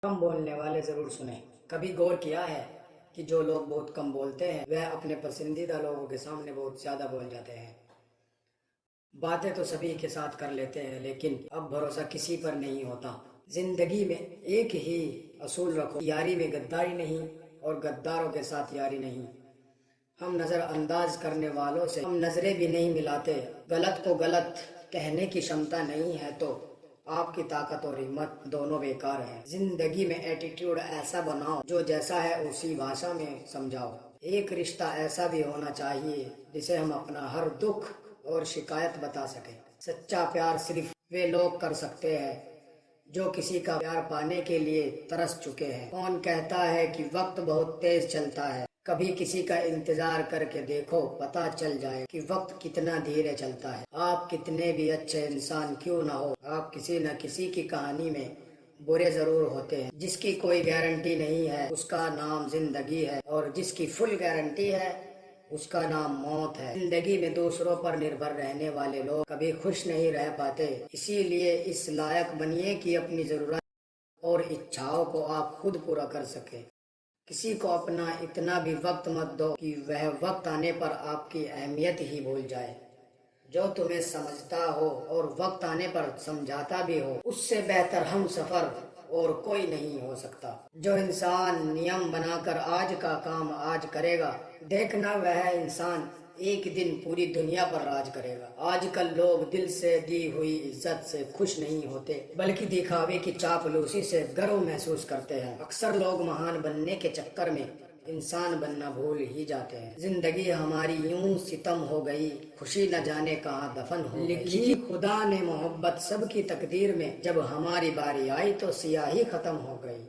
کم بولنے والے ضرور سنیں۔ کبھی غور کیا ہے کہ جو لوگ بہت کم بولتے ہیں وہ اپنے پسندیدہ لوگوں کے سامنے بہت زیادہ بول جاتے ہیں۔ باتیں تو سبھی کے ساتھ کر لیتے ہیں لیکن اب بھروسہ کسی پر نہیں ہوتا۔ زندگی میں ایک ہی اصول رکھو، یاری میں غداری نہیں اور غداروں کے ساتھ یاری نہیں۔ ہم نظر انداز کرنے والوں سے ہم نظریں بھی نہیں ملاتے۔ غلط کو غلط کہنے کی شمتا نہیں ہے تو آپ کی طاقت اور ہمت دونوں بیکار ہیں۔ زندگی میں ایٹیٹیوڈ ایسا بناؤ جو جیسا ہے اسی بھاشا میں سمجھاؤ۔ ایک رشتہ ایسا بھی ہونا چاہیے جسے ہم اپنا ہر دکھ اور شکایت بتا سکیں۔ سچا پیار صرف وہ لوگ کر سکتے ہیں جو کسی کا پیار پانے کے لیے ترس چکے ہیں۔ کون کہتا ہے کہ وقت بہت تیز چلتا ہے؟ کبھی کسی کا انتظار کر کے دیکھو، پتہ چل جائے کہ وقت کتنا دھیرے چلتا ہے۔ آپ کتنے بھی اچھے انسان کیوں نہ ہو، آپ کسی نہ کسی کی کہانی میں برے ضرور ہوتے ہیں۔ جس کی کوئی گارنٹی نہیں ہے اس کا نام زندگی ہے، اور جس کی فل گارنٹی ہے اس کا نام موت ہے۔ زندگی میں دوسروں پر نربھر رہنے والے لوگ کبھی خوش نہیں رہ پاتے، اسی لیے اس لائق بنیے کہ اپنی ضرورت اور اچھاؤں کو آپ خود پورا کر سکیں۔ کسی کو اپنا اتنا بھی وقت مت دو کہ وہ وقت آنے پر آپ کی اہمیت ہی بھول جائے۔ جو تمہیں سمجھتا ہو اور وقت آنے پر سمجھاتا بھی ہو، اس سے بہتر ہم سفر اور کوئی نہیں ہو سکتا۔ جو انسان نیم بنا کر آج کا کام آج کرے گا، دیکھنا وہ انسان ایک دن پوری دنیا پر راج کرے گا۔ آج کل لوگ دل سے دی ہوئی عزت سے خوش نہیں ہوتے بلکہ دکھاوے کی چاپلوسی سے گرو محسوس کرتے ہیں۔ اکثر لوگ مہان بننے کے چکر میں انسان بننا بھول ہی جاتے ہیں۔ زندگی ہماری یوں ستم ہو گئی، خوشی نہ جانے کہاں دفن ہو گئی۔ لکھی خدا نے محبت سب کی تقدیر میں، جب ہماری باری آئی تو سیاہی ختم ہو گئی۔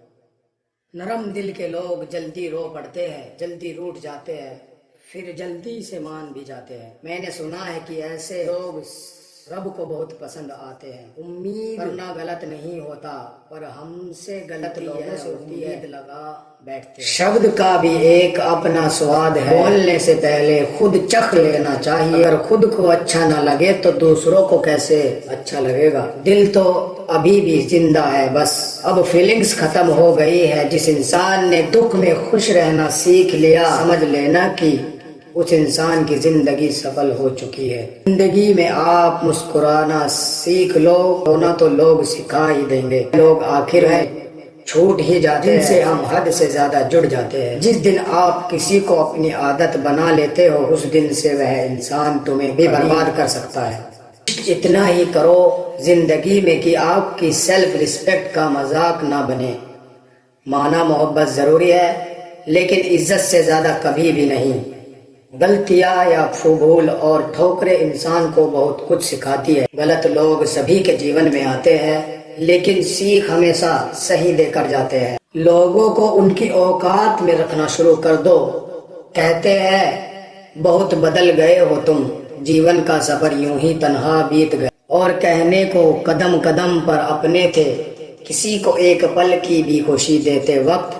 نرم دل کے لوگ جلدی رو پڑتے ہیں، جلدی روٹھ جاتے ہیں، پھر جلدی سے مان بھی جاتے ہیں۔ میں نے سنا ہے کہ ایسے لوگ رب کو بہت پسند آتے ہیں۔ امید کرنا غلط نہیں ہوتا، پر ہم سے غلطی ایسے ہوتی ہے لگا بیٹھتے ہیں۔ شبد کا بھی ایک اپنا سواد ہے، بولنے سے پہلے خود چکھ لینا چاہیے۔ اگر خود کو اچھا نہ لگے تو دوسروں کو کیسے اچھا لگے گا؟ دل تو ابھی بھی زندہ ہے، بس اب فیلنگز ختم ہو گئی ہے۔ جس انسان نے دکھ میں خوش رہنا سیکھ لیا، سمجھ لینا کہ اس انسان کی زندگی سفل ہو چکی ہے۔ زندگی میں آپ مسکرانا سیکھ لو، رونا تو لوگ سکھا ہی دیں گے۔ لوگ آخر میں چھوٹ ہی جاتے ہیں جن سے ہم حد سے زیادہ جڑ جاتے ہیں۔ جس دن آپ کسی کو اپنی عادت بنا لیتے ہو، اس دن سے وہ انسان تمہیں بھی برباد کر سکتا ہے۔ اتنا ہی کرو زندگی میں کہ آپ کی سیلف رسپیکٹ کا مذاق نہ بنے۔ مانا محبت ضروری ہے لیکن عزت سے زیادہ کبھی بھی نہیں۔ غلطیاں یا بھول اور ٹھوکریں انسان کو بہت کچھ سکھاتی ہے۔ غلط لوگ سبھی کے جیون میں آتے ہیں لیکن سیکھ ہمیشہ صحیح دے کر جاتے ہیں۔ لوگوں کو ان کی اوقات میں رکھنا شروع کر دو۔ کہتے ہیں بہت بدل گئے ہو تم، جیون کا سفر یوں ہی تنہا بیت گیا، اور کہنے کو قدم قدم پر اپنے تھے، کسی کو ایک پل کی بھی خوشی دیتے وقت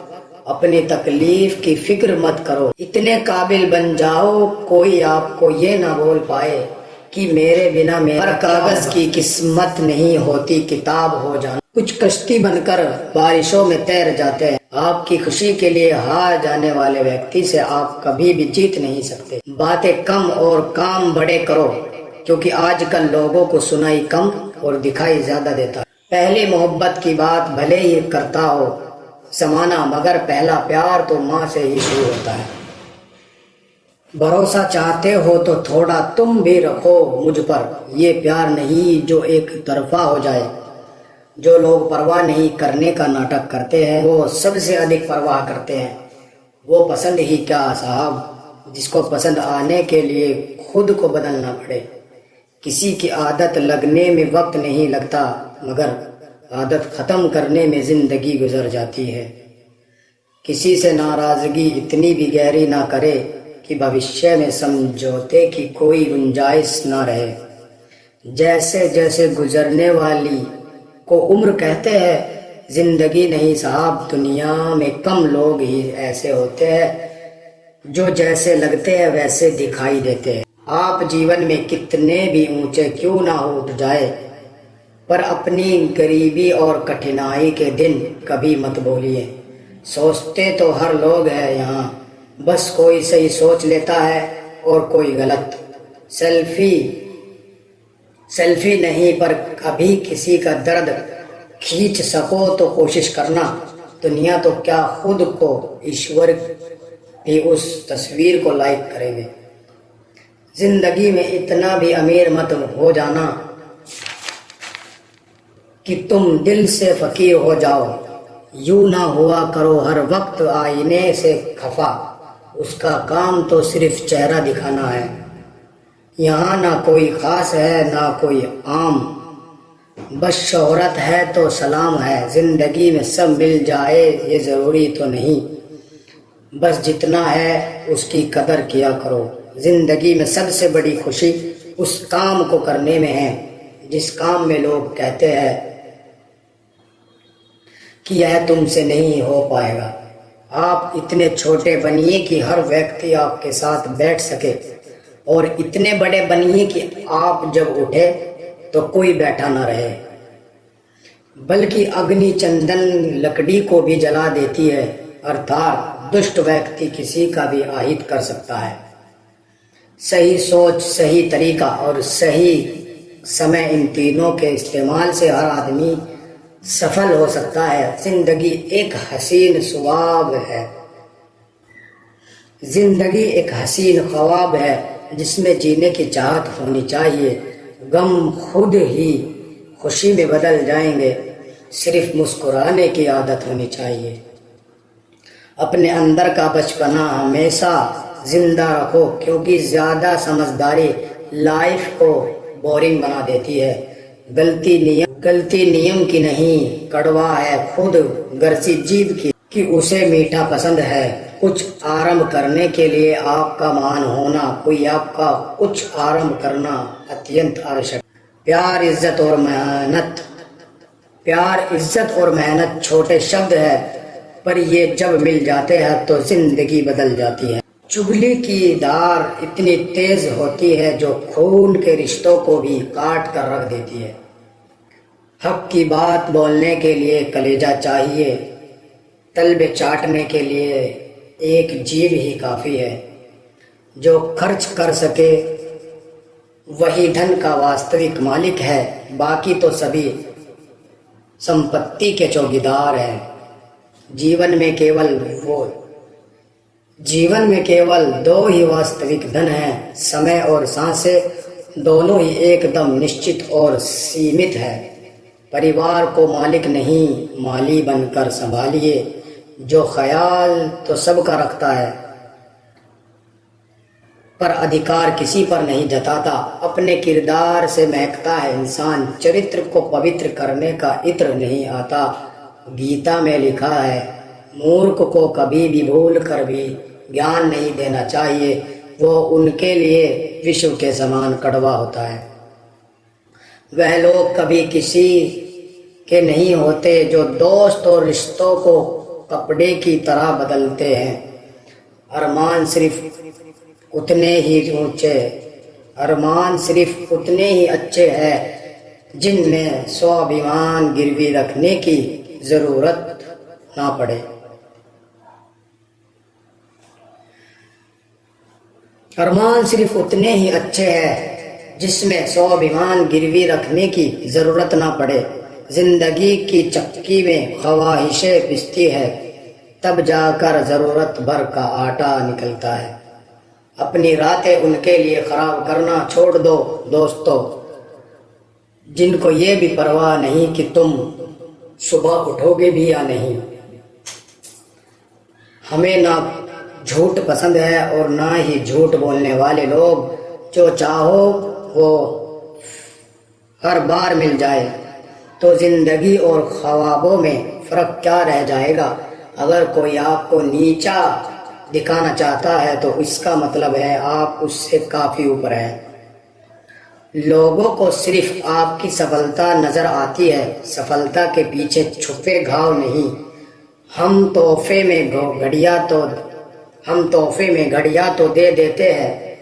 اپنی تکلیف کی فکر مت کرو۔ اتنے قابل بن جاؤ کوئی آپ کو یہ نہ بول پائے کہ میرے بنا ہر کاغذ کی قسمت نہیں ہوتی کتاب ہو جانا۔ کچھ کشتی بن کر بارشوں میں تیر جاتے ہیں۔ آپ کی خوشی کے لیے ہار جانے والے ویکتی سے آپ کبھی بھی جیت نہیں سکتے۔ باتیں کم اور کام بڑے کرو، کیونکہ آج کل لوگوں کو سنائی کم اور دکھائی زیادہ دیتا ہے۔ پہلی محبت کی بات بھلے ہی کرتا ہو زمانہ، مگر پہلا پیار تو ماں سے ہی شروع ہوتا ہے۔ بھروسہ چاہتے ہو تو تھوڑا تم بھی رکھو مجھ پر، یہ پیار نہیں جو ایک طرفہ ہو جائے۔ جو لوگ پرواہ نہیں کرنے کا ناٹک کرتے ہیں وہ سب سے ادھک پرواہ کرتے ہیں۔ وہ پسند ہی کیا صاحب جس کو پسند آنے کے لیے خود کو بدلنا پڑے۔ کسی کی عادت لگنے میں وقت نہیں لگتا، مگر عادت ختم کرنے میں زندگی گزر جاتی ہے۔ کسی سے ناراضگی اتنی بھی گہری نہ کرے کہ بھوشیہ میں سمجھوتے کی کوئی گنجائش نہ رہے۔ جیسے جیسے گزرنے والی کو عمر کہتے ہیں، زندگی نہیں صاحب، دنیا میں کم لوگ ہی ایسے ہوتے ہیں جو جیسے لگتے ہیں ویسے دکھائی دیتے ہیں۔ آپ جیون میں کتنے بھی اونچے کیوں نہ اٹھ جائے، پر اپنی غریبی اور کٹھنائی کے دن کبھی مت بولیے۔ سوچتے تو ہر لوگ ہے یہاں، بس کوئی صحیح سوچ لیتا ہے اور کوئی غلط۔ سیلفی نہیں، پر کبھی کسی کا درد کھینچ سکو تو کوشش کرنا۔ دنیا تو کیا، خود کو ایشور بھی اس تصویر کو لائک کریں گے۔ زندگی میں اتنا بھی امیر مت ہو جانا کہ تم دل سے فقیر ہو جاؤ۔ یوں نہ ہوا کرو ہر وقت آئینے سے خفا، اس کا کام تو صرف چہرہ دکھانا ہے۔ یہاں نہ کوئی خاص ہے نہ کوئی عام، بس شہرت ہے تو سلام ہے۔ زندگی میں سب مل جائے یہ ضروری تو نہیں، بس جتنا ہے اس کی قدر کیا کرو۔ زندگی میں سب سے بڑی خوشی اس کام کو کرنے میں ہے جس کام میں لوگ کہتے ہیں کہ یہ تم سے نہیں ہو پائے گا۔ آپ اتنے چھوٹے بنیے کہ ہر ویکتی آپ کے ساتھ بیٹھ سکے، اور اتنے بڑے بنیے کہ آپ جب اٹھے تو کوئی بیٹھا نہ رہے، بلکہ اگنی چندن لکڑی کو بھی جلا دیتی ہے، ارتھات دشٹ ویکتی کسی کا بھی آہت کر سکتا ہے۔ صحیح سوچ، صحیح طریقہ اور صحیح سمے، ان تینوں کے استعمال سے ہر آدمی سفل ہو سکتا ہے۔ زندگی ایک حسین خواب ہے جس میں جینے کی چاہت ہونی چاہیے۔ غم خود ہی خوشی میں بدل جائیں گے، صرف مسکرانے کی عادت ہونی چاہیے۔ اپنے اندر کا بچپنا ہمیشہ زندہ رکھو، کیونکہ زیادہ سمجھداری لائف کو بورنگ بنا دیتی ہے۔ غلطی نیم کی نہیں، کڑوا ہے خود گرچہ جیب کی کہ اسے میٹھا پسند ہے۔ کچھ آرم کرنے کے لیے آپ کا مان ہونا، کوئی آپ کا کچھ آرم کرنا اتینت آوشک۔ پیار، عزت اور محنت چھوٹے شبد ہیں، پر یہ جب مل جاتے ہیں تو زندگی بدل جاتی ہے۔ چغلی کی دھار اتنی تیز ہوتی ہے جو خون کے رشتوں کو بھی کاٹ کر رکھ دیتی ہے۔ حق کی بات بولنے کے لیے کلیجہ چاہیے، طلب چاٹنے کے لیے ایک جیب ہی کافی ہے۔ جو خرچ کر سکے وہی دھن کا واستوک مالک ہے، باقی تو سبھی سمپتی کے چوکیدار ہیں۔ جیون میں کیول دو ہی واستوک دھن ہیں، سمے اور سانسیں، دونوں ہی ایک دم نشچت اور سیمت ہے۔ پریوار کو مالک نہیں مالی بن کر سنبھالیے، جو خیال تو سب کا رکھتا ہے پر ادھیکار کسی پر نہیں جتاتا، اپنے کردار سے مہکتا ہے انسان۔ چرتر کو پوتر کرنے کا عطر نہیں آتا۔ گیتا میں لکھا ہے، مورکھ کو کبھی بھی بھول کر بھی گیان نہیں دینا چاہیے، وہ ان کے لیے وشو کے سمان کڑوا ہوتا ہے۔ وہ لوگ کبھی کسی کے نہیں ہوتے جو دوست اور رشتوں کو کپڑے کی طرح بدلتے ہیں۔ ارمان صرف اتنے ہی اچھے ہیں جن میں سوابھیمان گروی رکھنے کی ضرورت نہ پڑے۔ ارمان صرف اتنے ہی اچھے ہیں جس میں سوابھیمان گروی رکھنے کی ضرورت نہ پڑے۔ زندگی کی چکی میں خواہشیں پستی ہے، تب جا کر ضرورت بھر کا آٹا نکلتا ہے۔ اپنی راتیں ان کے لیے خراب کرنا چھوڑ دو دوستو جن کو یہ بھی پرواہ نہیں کہ تم صبح اٹھو گے بھی یا نہیں۔ ہمیں نہ جھوٹ پسند ہے اور نہ ہی جھوٹ بولنے والے لوگ۔ جو چاہو وہ ہر بار مل جائے تو زندگی اور خوابوں میں فرق کیا رہ جائے گا؟ اگر کوئی آپ کو نیچا دکھانا چاہتا ہے تو اس کا مطلب ہے آپ اس سے کافی اوپر ہیں۔ لوگوں کو صرف آپ کی سفلتا نظر آتی ہے، سفلتا کے پیچھے چھپے گھاؤ نہیں۔ ہم تحفے میں گھڑیاں تو دے دیتے ہیں،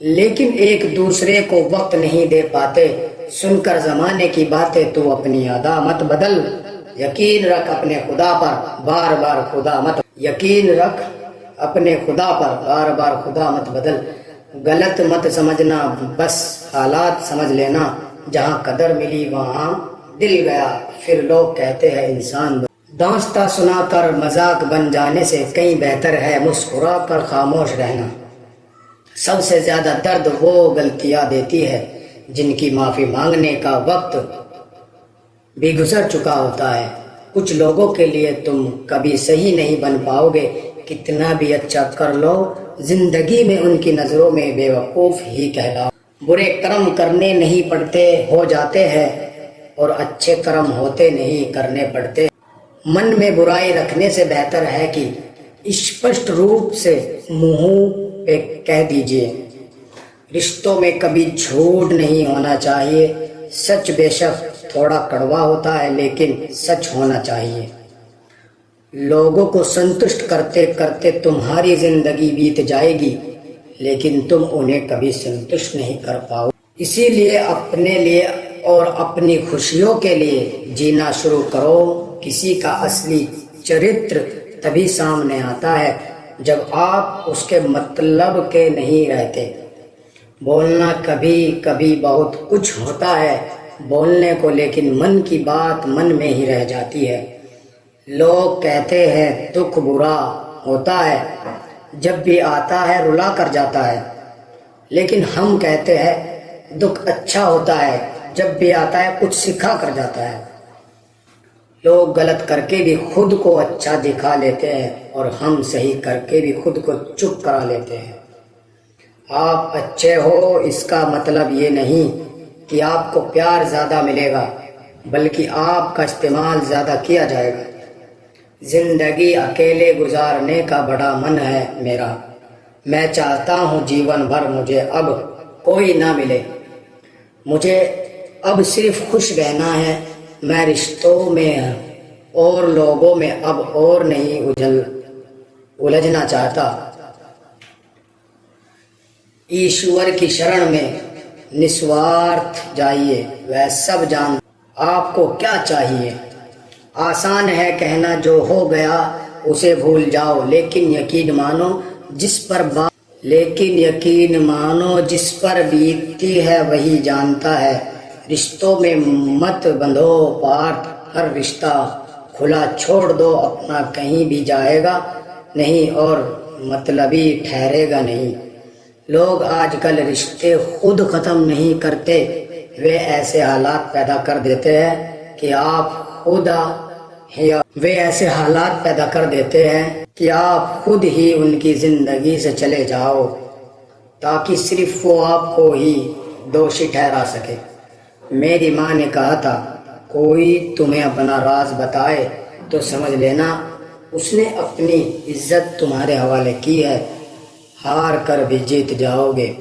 لیکن ایک دوسرے کو وقت نہیں دے پاتے۔ سن کر زمانے کی باتیں تو اپنی ادا مت بدل، یقین رکھ اپنے خدا پر بار بار خدا مت، یقین رکھ اپنے خدا پر بار بار خدا مت بدل۔ غلط مت سمجھنا، بس حالات سمجھ لینا، جہاں قدر ملی وہاں دل گیا، پھر لوگ کہتے ہیں انسان داستہ سنا کر مذاق بن جانے سے کہیں بہتر ہے مسکرا کر خاموش رہنا۔ سب سے زیادہ درد وہ غلطیاں دیتی ہے جن کی معافی مانگنے کا وقت بھی گزر چکا ہوتا ہے۔ کچھ لوگوں کے لیے تم کبھی صحیح نہیں بن پاؤ گے، کتنا بھی اچھا کر لو، زندگی میں ان کی نظروں میں بے وقوف ہی کہلاؤ۔ برے کرم کرنے نہیں پڑتے، ہو جاتے ہیں، اور اچھے کرم ہوتے نہیں، کرنے پڑتے۔ من میں برائی رکھنے سے بہتر ہے کہ اسپشٹ روپ سے منہ پہ کہہ دیجئے۔ رشتوں میں کبھی جھوٹ نہیں ہونا چاہیے، سچ بے شک تھوڑا کڑوا ہوتا ہے لیکن سچ ہونا چاہیے۔ لوگوں کو سنتشٹ کرتے کرتے تمہاری زندگی بیت جائے گی لیکن تم انہیں کبھی سنتشٹ نہیں کر پاؤ۔ اسی لیے اپنے لیے اور اپنی خوشیوں کے لیے جینا شروع کرو۔ کسی کا اصلی چرتر تبھی سامنے آتا ہے جب آپ اس کے مطلب کے نہیں رہتے۔ بولنا کبھی کبھی بہت کچھ ہوتا ہے بولنے کو، لیکن من کی بات من میں ہی رہ جاتی ہے۔ لوگ کہتے ہیں دکھ برا ہوتا ہے، جب بھی آتا ہے رلا کر جاتا ہے، لیکن ہم کہتے ہیں دکھ اچھا ہوتا ہے، جب بھی آتا ہے کچھ سکھا کر جاتا ہے۔ لوگ غلط کر کے بھی خود کو اچھا دکھا لیتے ہیں اور ہم صحیح کر کے بھی خود کو چپ کرا لیتے ہیں۔ آپ اچھے ہو اس کا مطلب یہ نہیں کہ آپ کو پیار زیادہ ملے گا، بلکہ آپ کا استعمال زیادہ کیا جائے گا۔ زندگی اکیلے گزارنے کا بڑا من ہے میرا، میں چاہتا ہوں جیون بھر مجھے اب کوئی نہ ملے، مجھے اب صرف خوش رہنا ہے۔ میں رشتوں میں اور لوگوں میں اب اور نہیں الجھنا چاہتا۔ ایشور کی شرن میں نسوارتھ جائیے، وہ سب جانتا آپ کو کیا چاہیے۔ آسان ہے کہنا جو ہو گیا اسے بھول جاؤ، لیکن یقین مانو جس پر بیتتی ہے وہی جانتا ہے۔ رشتوں میں مت بندھو پارت، ہر رشتہ کھلا چھوڑ دو، اپنا کہیں بھی جائے گا نہیں اور مطلبی ٹھہرے گا نہیں۔ لوگ آج کل رشتے خود ختم نہیں کرتے، وہ ایسے حالات پیدا کر دیتے ہیں کہ آپ خود ہی ان کی زندگی سے چلے جاؤ تاکہ صرف وہ آپ کو ہی دوشی ٹھہرا سکے۔ میری ماں نے کہا تھا کوئی تمہیں اپنا راز بتائے تو سمجھ لینا اس نے اپنی عزت تمہارے حوالے کی ہے، ہار کر بھی جیت جاؤ گے۔